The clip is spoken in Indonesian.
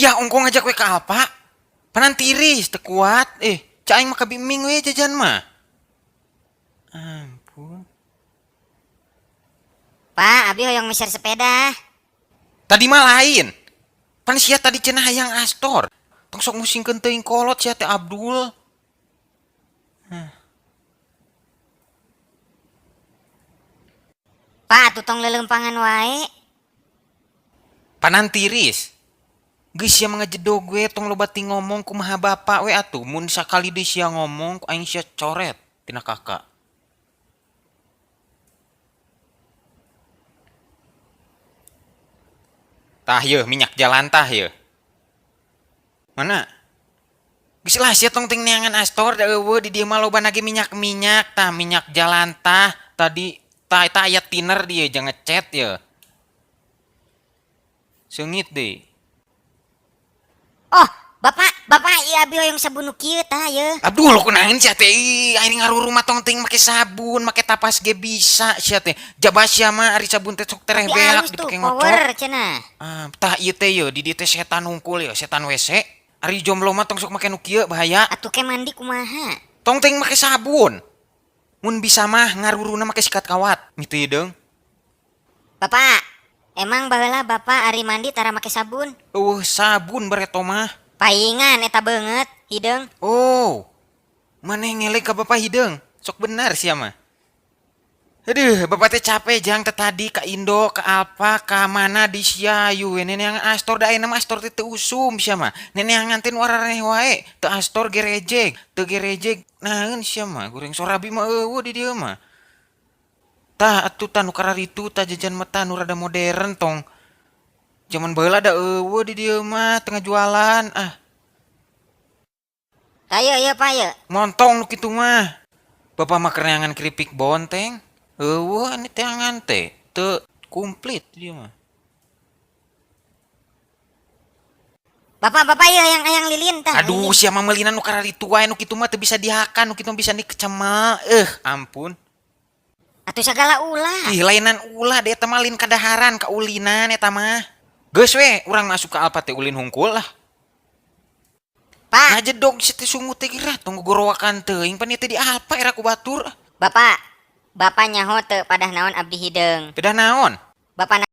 Iya, ongko ngajak we ke apa? Panan tiris, teu kuat. Cak aing mah kabiming we jajan mah. Ampun. Pak, abdi hoyong miser sepeda. Tadi mah lain. Pan sia tadi cenah hayang Astor. Tong sok musingkeun teuing kolot sia teh Abdul. Pak, tutong lelempangan wae. Panan tiris. Geus sia mangajedog we tong lobati ngomong kumaha bapak we atuh. Mun sakali deui sia ngomong aing sia coret tina kakak. Tah yeuh minyak jalan tah yeuh. Mana? Geus lah sia tong ting neangan Astor da eueuh di dieu mah loba nage minyak-minyak tah minyak jalan tah. Tadi tah eta aya thinner dieu jangan ngechat yeuh. Seungit deui. Oh, bapak iya abdi hoyong sabun nu kieu tah ye. Abdul kunaon sia teh aing ngaruru mah tong ting make sabun make tapas ge bisa sia teh jaba sia mah ari sabun teh sok tereh Tapi beak halus tuh, dipake power ngocok. cenah. Tah ieu teh ye di dieu teh setan hungkul ye setan WC ari jomblo mah tong sok make nu kieu bahaya Atuh ke mandi kumaha? tong ting make sabun mun bisa mah ngaruruna make sikat kawat mitu ye deung. Bapak, emang baheula bapak ari mandi tara make sabun? Sabun bareto mah. Paingan eta beungeut, hideung. Oh maneh ngelek ka bapak hideung sok benar sia mah. Aduh, bapak teh capek jang teh tadi ka Indo, ka apa, ka mana di Siayu. Nenek yang Astor da ayeuna mah Astor teh usum sia mah. Nenek yang ngantin wararaneh wae, teu Astor gerejeg, teu gerejeg. Naeun sia mah, goreng sorabi mah eueuh di dieu mah. Tah atuh tah nu kararitu tah jajan mah tah nu rada modern tong. Zaman baheula da eueuh di dieu mah tengah jualan. Tah ye Pak ye. Montong nu kitu mah. Bapak mah kerenangan keripik bonteng. Eueuh anu teh angan teh teu komplit dia mah. Bapak ye hayang lilin tah. Aduh, lilin. sia mah meulina nu kararitu wae nu kitu mah teu bisa dihakan, nu kitu bisa dikecema. Ampun. Atuh sagala ulah. Ih, lainan ulah deh eta mah lin kadaharan ka ulinan eta mah. Geus we, urang masuk ka Alpa teh ulin hungkul lah. Pak, Ngajedog si teh sungut teh geura tong gorowakan teuing pan ieu teh di Alpa era ku batur. bapak nyaho teu padah naon abdi hideung. Pedah naon? Bapak